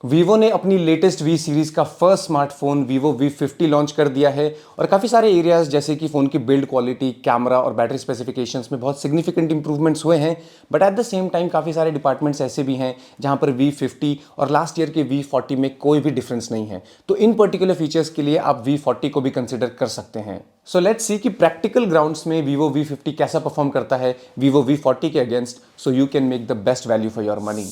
Vivo ने अपनी latest V series का first smartphone Vivo V50 launch कर दिया है और काफ़ी सारे एरियाज जैसे कि फ़ोन की बिल्ड क्वालिटी, कैमरा और बैटरी स्पेसिफिकेशंस में बहुत सिग्निफिकेंट इंप्रूवमेंट्स हुए हैं। But at the same time काफ़ी सारे डिपार्टमेंट्स ऐसे भी हैं जहां पर V50 और लास्ट ईयर के V40 में कोई भी डिफरेंस नहीं है। तो इन पर्टिकुलर फीचर्स के लिए आप V40 को भी कंसिडर कर सकते हैं। सो लेट्स सी कि प्रैक्टिकल ग्राउंड्स में वीवो V50 कैसा परफॉर्म करता है वीवो V40 के against, so you can make the best value for your money.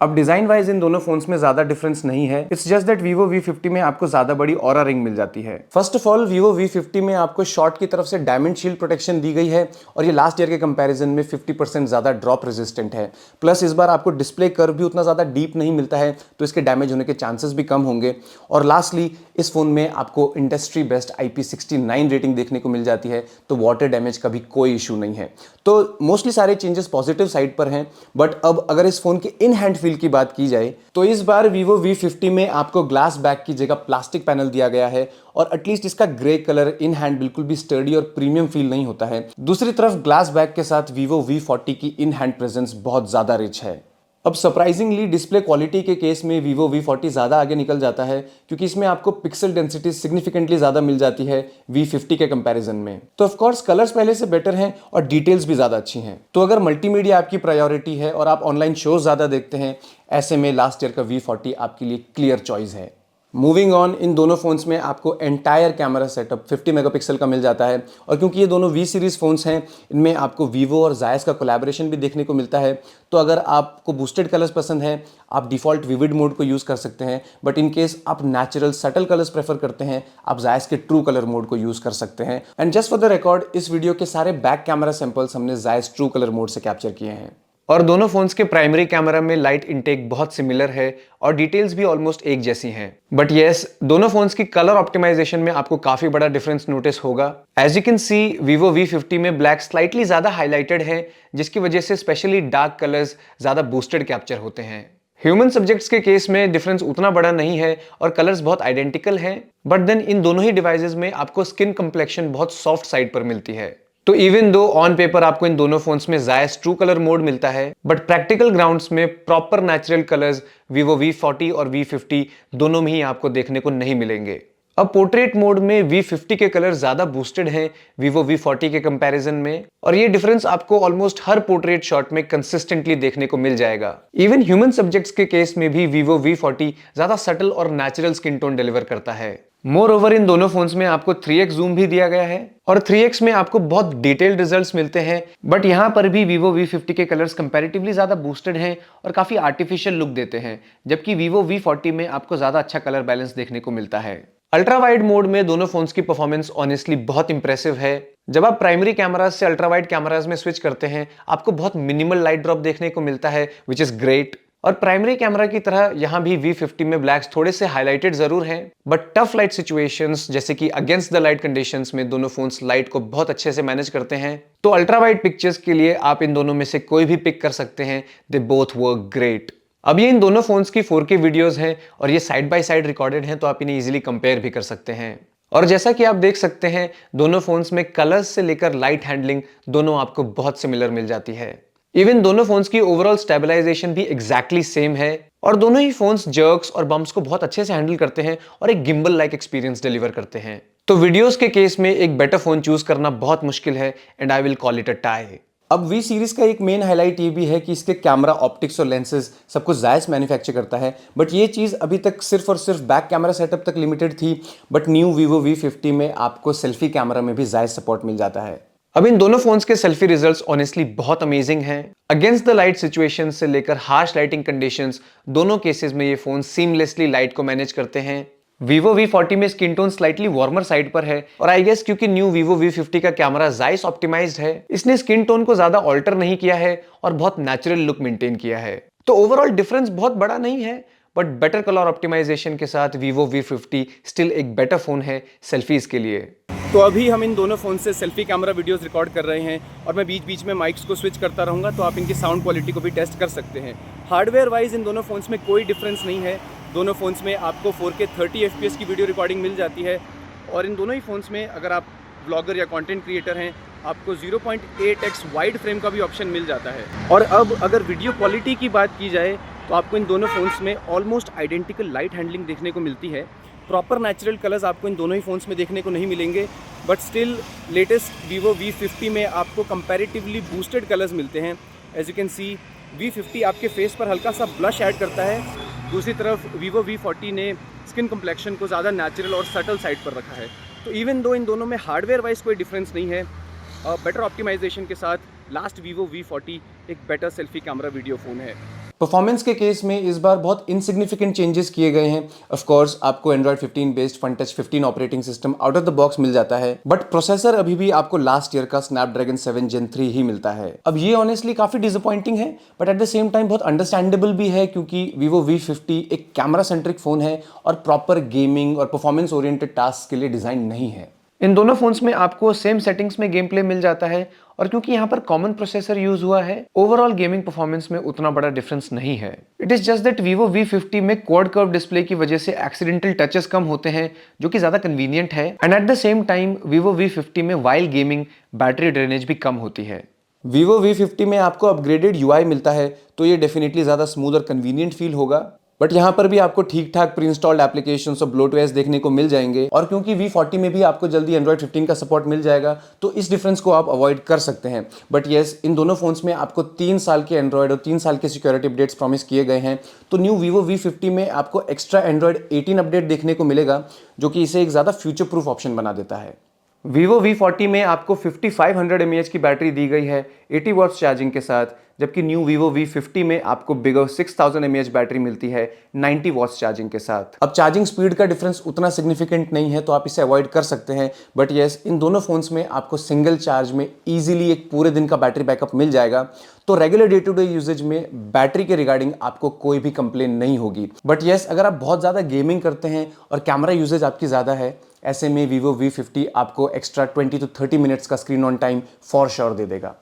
अब डिजाइन वाइज इन दोनों फोन्स में ज्यादा डिफरेंस नहीं है। It's just that Vivo V50 में आपको ज्यादा बड़ी ऑरा रिंग मिल जाती है। First of all Vivo V50 में आपको शॉट की तरफ से डायमंड शील्ड प्रोटेक्शन दी गई है और ये लास्ट ईयर के कंपैरिजन में 50% ज्यादा ड्रॉप रेजिस्टेंट है। प्लस इस बार आपको डिस्प्ले कर्व भी उतना ज्यादा डीप नहीं मिलता है, तो इसके डैमेज होने के चांसेस भी कम होंगे। और लास्टली इस फोन में आपको इंडस्ट्री बेस्ट IP69 रेटिंग देखने को मिल जाती है, तो वाटर डैमेज का भी कोई इशू नहीं है। तो मोस्टली सारे चेंजेस पॉजिटिव साइड पर हैं। बट अब अगर इस फोन के इन हैंड फील की बात की जाए तो इस बार वीवो V50 में आपको ग्लास बैक की जगह प्लास्टिक पैनल दिया गया है और एटलीस्ट इसका ग्रे कलर इन हैंड बिल्कुल भी स्टर्डी और प्रीमियम फील नहीं होता है। दूसरी तरफ ग्लास बैक के साथ वीवो V40 की इन हैंड प्रेजेंस बहुत ज्यादा रिच है। अब सरप्राइजिंगली डिस्प्ले क्वालिटी के केस में वीवो V40 ज़्यादा आगे निकल जाता है क्योंकि इसमें आपको पिक्सल डेंसिटी सिग्निफिकेंटली ज़्यादा मिल जाती है V50 के कंपैरिजन में। तो ऑफ कोर्स कलर्स पहले से बेटर हैं और डिटेल्स भी ज़्यादा अच्छी हैं। तो अगर मल्टीमीडिया आपकी प्रायोरिटी है और आप ऑनलाइन शोज ज़्यादा देखते हैं, ऐसे में लास्ट ईयर का V40 आपके लिए क्लियर चॉइस है। मूविंग ऑन, इन दोनों फोन्स में आपको एंटायर कैमरा सेटअप 50 मेगापिक्सल का मिल जाता है और क्योंकि ये दोनों V सीरीज फोन्स हैं, इनमें आपको वीवो और जायस का कोलैबोरेशन भी देखने को मिलता है। तो अगर आपको बूस्टेड कलर्स पसंद हैं, आप डिफॉल्ट विविड मोड को यूज़ कर सकते हैं। बट इन केस आप नेचुरल सटल कलर्स प्रेफर करते हैं, आप जायस के ट्रू कलर मोड को यूज़ कर सकते हैं। And just for the record, इस वीडियो के सारे बैक कैमरा सैंपल्स हमने जायस ट्रू कलर मोड से कैप्चर किए हैं। और दोनों फोन्स के प्राइमरी कैमरा में लाइट इनटेक बहुत सिमिलर है और डिटेल्स भी ऑलमोस्ट एक जैसी हैं। बट यस, दोनों फोन्स की कलर ऑप्टिमाइजेशन में आपको काफी बड़ा डिफरेंस नोटिस होगा। As you can see, Vivo V50 में ब्लैक स्लाइटली ज्यादा हाईलाइटेड है, जिसकी वजह से स्पेशली डार्क कलर्स ज्यादा बूस्टेड कैप्चर होते हैं। ह्यूमन सब्जेक्ट्स के केस में डिफरेंस उतना बड़ा नहीं है और कलर्स बहुत आइडेंटिकल हैं, बट देन इन दोनों ही डिवाइसेस में आपको स्किन कंप्लेक्शन बहुत सॉफ्ट साइड पर मिलती है। तो इवन दो ऑन पेपर आपको इन दोनों फोन्स में जायस ट्रू कलर मोड मिलता है, बट प्रैक्टिकल ग्राउंड्स में proper natural colours Vivo V40 और V50 दोनों में ही आपको देखने को नहीं मिलेंगे। अब पोर्ट्रेट मोड में V50 के कलर ज्यादा बूस्टेड हैं वीवो V40 के कंपैरिजन में, और ये डिफरेंस आपको ऑलमोस्ट हर पोर्ट्रेट शॉट में कंसिस्टेंटली देखने को मिल जाएगा। इवन ह्यूमन सब्जेक्ट्स के केस में भी वीवो V40 ज्यादा सटल और नेचुरल स्किन टोन डिलीवर करता है। मोर ओवर, इन दोनों फोन्स में आपको 3x जूम भी दिया गया है और 3x में आपको बहुत डिटेल्ड रिजल्ट्स मिलते हैं। बट यहां पर भी वीवो V50 के कलर्स कंपैरेटिवली ज्यादा बूस्टेड हैं और काफी आर्टिफिशियल लुक देते हैं, जबकि वीवो V40 में आपको ज्यादा अच्छा कलर बैलेंस देखने को मिलता है। अल्ट्रा वाइड मोड में दोनों फोन्स की परफॉर्मेंस ऑनेस्टली बहुत इंप्रेसिव है। जब आप प्राइमरी कैमराज से अल्ट्रा वाइड कैमराज में स्विच करते हैं, आपको बहुत मिनिमल लाइट ड्रॉप देखने को मिलता है, विच इज ग्रेट। और प्राइमरी कैमरा की तरह यहां भी V50 में ब्लैक्स थोड़े से हाईलाइटेड जरूर हैं, बट टफ लाइट सिचुएशंस जैसे कि अगेंस्ट द लाइट कंडीशंस में दोनों फोन्स लाइट को बहुत अच्छे से मैनेज करते हैं। तो अल्ट्रा वाइड पिक्चर्स के लिए आप इन दोनों में से कोई भी पिक कर सकते हैं, दे बोथ वर्क ग्रेट। अब ये इन दोनों फोन्स की 4K वीडियोस हैं और ये साइड बाय साइड रिकॉर्डेड हैं, तो आप इन्हें इजीली कंपेयर भी कर सकते हैं। और जैसा कि आप देख सकते हैं, दोनों फोन्स में कलर्स से लेकर लाइट हैंडलिंग दोनों आपको बहुत सिमिलर मिल जाती है। इवन दोनों फोन्स की ओवरऑल स्टेबलाइजेशन भी एग्जैक्टली सेम है और दोनों ही फोन्स जर्क्स और बम्प्स को बहुत अच्छे से हैंडल करते हैं और एक गिम्बल लाइक एक्सपीरियंस डिलीवर करते हैं। तो वीडियोस के केस में एक बेटर फोन चूज करना बहुत मुश्किल है, and I will call it a tie. अब V सीरीज का एक मेन हाईलाइट ये भी है कि इसके कैमरा, ऑप्टिक्स और लेंसेज सब कुछ जायस मैन्युफैक्चर करता है। बट ये चीज़ अभी तक सिर्फ और सिर्फ बैक कैमरा सेटअप तक लिमिटेड थी, बट न्यू वीवो V50 में आपको सेल्फी कैमरा में भी जायस सपोर्ट मिल जाता है। अब इन दोनों फोन्स के सेल्फी रिजल्ट्स ऑनेस्टली बहुत अमेजिंग हैं। अगेंस्ट द लाइट सिचुएशन से लेकर हार्श लाइटिंग कंडीशंस, दोनों केसेस में ये फोन सीमलेसली लाइट को मैनेज करते हैं। वीवो V40 में skin tone slightly warmer side पर है और आई गेस क्योंकि न्यू वीवो V50 का कैमरा जायस ऑप्टिमाइज्ड है, इसने स्किन टोन को ज्यादा ऑल्टर नहीं किया है और बहुत नेचुरल लुक मेंटेन किया है। तो ओवरऑल डिफरेंस बहुत बड़ा नहीं है, बट बेटर कलर ऑप्टिमाइजेशन के साथ वीवो V50 स्टिल एक बेटर फोन है सेल्फीज के लिए। तो अभी हम इन दोनों फोन से सेल्फी कैमरा वीडियोस रिकॉर्ड कर रहे हैं और मैं बीच बीच में माइक्स को स्विच करता रहूँगा, तो आप इनकी साउंड क्वालिटी को भी टेस्ट कर सकते हैं। हार्डवेयर वाइज इन दोनों फोन्स में कोई डिफरेंस नहीं है। दोनों फोन्स में आपको 4K 30 FPS की वीडियो रिकॉर्डिंग मिल जाती है और इन दोनों ही फोन्स में अगर आप ब्लॉगर या कंटेंट क्रिएटर हैं आपको 0.8x वाइड फ्रेम का भी ऑप्शन मिल जाता है। और अब अगर वीडियो क्वालिटी की बात की जाए तो आपको इन दोनों फ़ोन्स में ऑलमोस्ट आइडेंटिकल लाइट हैंडलिंग देखने को मिलती है। प्रॉपर नेचुरल कलर्स आपको इन दोनों ही फ़ोन्स में देखने को नहीं मिलेंगे, but still latest Vivo V50 में आपको कंपैरेटिवली बूस्टेड कलर्स मिलते हैं। As you can C V50 आपके फेस पर हल्का सा ब्लश ऐड करता है, दूसरी तरफ Vivo V40 ने स्किन कम्प्लेक्शन को ज़्यादा नेचुरल और सटल साइड पर रखा है। तो इवन दो इन दोनों में हार्डवेयर वाइज कोई डिफरेंस नहीं है, बेटर ऑप्टिमाइजेशन के साथ लास्ट Vivo V40 एक better selfie camera video phone है। परफॉर्मेंस के केस में इस बार बहुत इनसिग्निफिकेंट चेंजेस किए गए हैं। ऑफ कोर्स आपको Android 15 based FunTouch 15 operating system out of the box मिल जाता है, बट प्रोसेसर अभी भी आपको लास्ट ईयर का Snapdragon 7 Gen 3 ही मिलता है। अब ये ऑनेस्टली काफी डिसअपॉइंटिंग है, but at the same time बहुत अंडरस्टैंडेबल भी है, क्योंकि Vivo V50 एक कैमरा सेंट्रिक फोन है और प्रॉपर गेमिंग और परफॉर्मेंस ओरिएंटेड टास्क के लिए डिजाइन नहीं है। इन दोनों फोन्स में आपको सेम सेटिंग्स में गेम प्ले मिल जाता है, और क्योंकि यहाँ पर कॉमन प्रोसेसर यूज हुआ है, ओवरऑल गेमिंग परफॉर्मेंस में उतना बड़ा डिफरेंस नहीं है। It is just that Vivo V50 में क्वाड कर्व डिस्प्ले की वजह से एक्सीडेंटल टचेस कम होते हैं, जो कि ज्यादा कन्वीनियंट है, and eight the same time Vivo V50 में वाइल गेमिंग बैटरी ड्रेनेज भी कम होती है। Vivo V50 में आपको अपग्रेडेड UI मिलता है, तो ये डेफिनेटली ज्यादा स्मूथ और कन्वीनियंट फील होगा, बट यहाँ पर भी आपको ठीक ठाक प्री इंस्टॉल्ड एप्लीकेशंस और ब्लोटवेयर देखने को मिल जाएंगे, और क्योंकि V40 में भी आपको जल्दी Android 15 का सपोर्ट मिल जाएगा, तो इस डिफरेंस को आप अवॉइड कर सकते हैं। बट येस, इन दोनों फोन्स में आपको 3 साल के एंड्रॉयड और 3 साल के सिक्योरिटी अपडेट्स प्रॉमिस किए गए हैं। तो न्यू Vivo V50 में आपको एक्स्ट्रा Android 18 अपडेट देखने को मिलेगा, जो कि इसे एक ज़्यादा फ्यूचर प्रूफ ऑप्शन बना देता है। Vivo V40 में आपको 5500 mAh की बैटरी दी गई है 80 वॉट्स चार्जिंग के साथ, जबकि न्यू Vivo V50 में आपको बिगर 6000 mAh बैटरी मिलती है 90 वॉट्स चार्जिंग के साथ। अब चार्जिंग स्पीड का डिफरेंस उतना सिग्निफिकेंट नहीं है, तो आप इसे अवॉइड कर सकते हैं, बट येस, इन दोनों फोन्स में आपको सिंगल चार्ज में इजीली एक पूरे दिन का बैटरी बैकअप मिल जाएगा। तो regular day to day usage में बैटरी के रिगार्डिंग आपको कोई भी कंप्लेन नहीं होगी। बट येस, अगर आप बहुत ज़्यादा गेमिंग करते हैं और कैमरा यूजेज आपकी ज़्यादा है, ऐसे में Vivo V50 आपको एक्स्ट्रा 20 to 30 मिनट्स का screen on time for sure they देगा।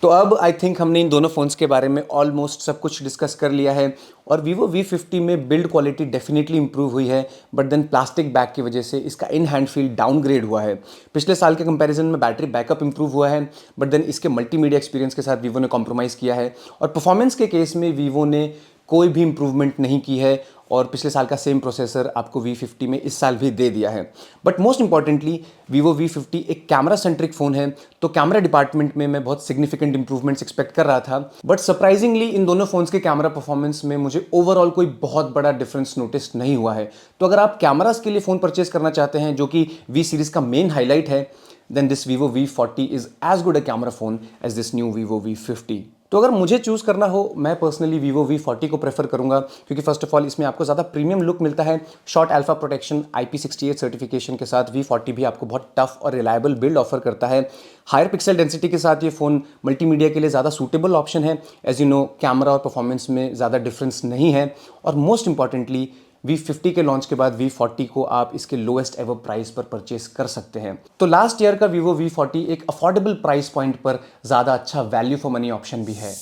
तो अब आई थिंक हमने इन दोनों फोन्स के बारे में ऑलमोस्ट सब कुछ डिस्कस कर लिया है, और Vivo V50 में बिल्ड क्वालिटी डेफिनेटली इंप्रूव हुई है, बट देन प्लास्टिक बैग की वजह से इसका इन हैंड फील डाउनग्रेड हुआ है। पिछले साल के कंपैरिजन में बैटरी बैकअप इंप्रूव हुआ है, बट देन इसके मल्टीमीडिया एक्सपीरियंस के साथ Vivo ने कॉम्प्रोमाइज़ किया है, और परफॉर्मेंस के केस में Vivo ने कोई भी इंप्रूवमेंट नहीं की है, और पिछले साल का सेम प्रोसेसर आपको V50 में इस साल भी दे दिया है। But most importantly Vivo V50 एक कैमरा सेंट्रिक फ़ोन है, तो कैमरा डिपार्टमेंट में मैं बहुत सिग्निफिकेंट इंप्रूवमेंट्स एक्सपेक्ट कर रहा था, बट सरप्राइजिंगली इन दोनों फोन्स के कैमरा परफॉर्मेंस में मुझे ओवरऑल कोई बहुत बड़ा डिफरेंस नोटिस नहीं हुआ है। तो अगर आप कैमरास के लिए फ़ोन परचेज करना चाहते हैं, जो कि V सीरीज़ का मेन हाईलाइट है, then this Vivo V40 is as good a camera phone as this new Vivo V50। तो अगर मुझे चूज़ करना हो, मैं पर्सनली Vivo V40 को प्रेफर करूंगा, क्योंकि फर्स्ट ऑफ ऑल इसमें आपको ज़्यादा प्रीमियम लुक मिलता है। Short alpha protection IP68 certification के साथ V40 भी आपको बहुत टफ और रिलायबल बिल्ड ऑफर करता है। हायर पिक्सल डेंसिटी के साथ ये फ़ोन मल्टीमीडिया के लिए ज़्यादा सूटेबल ऑप्शन है। एज यू नो, कैमरा और परफॉर्मेंस में ज़्यादा डिफरेंस नहीं है, और मोस्ट इंपॉर्टेंटली V50 के लॉन्च के बाद V40 को आप इसके लोएस्ट एवर प्राइस पर परचेस कर सकते हैं। तो लास्ट ईयर का Vivo V40 एक अफोर्डेबल प्राइस पॉइंट पर ज़्यादा अच्छा वैल्यू फॉर मनी ऑप्शन भी है।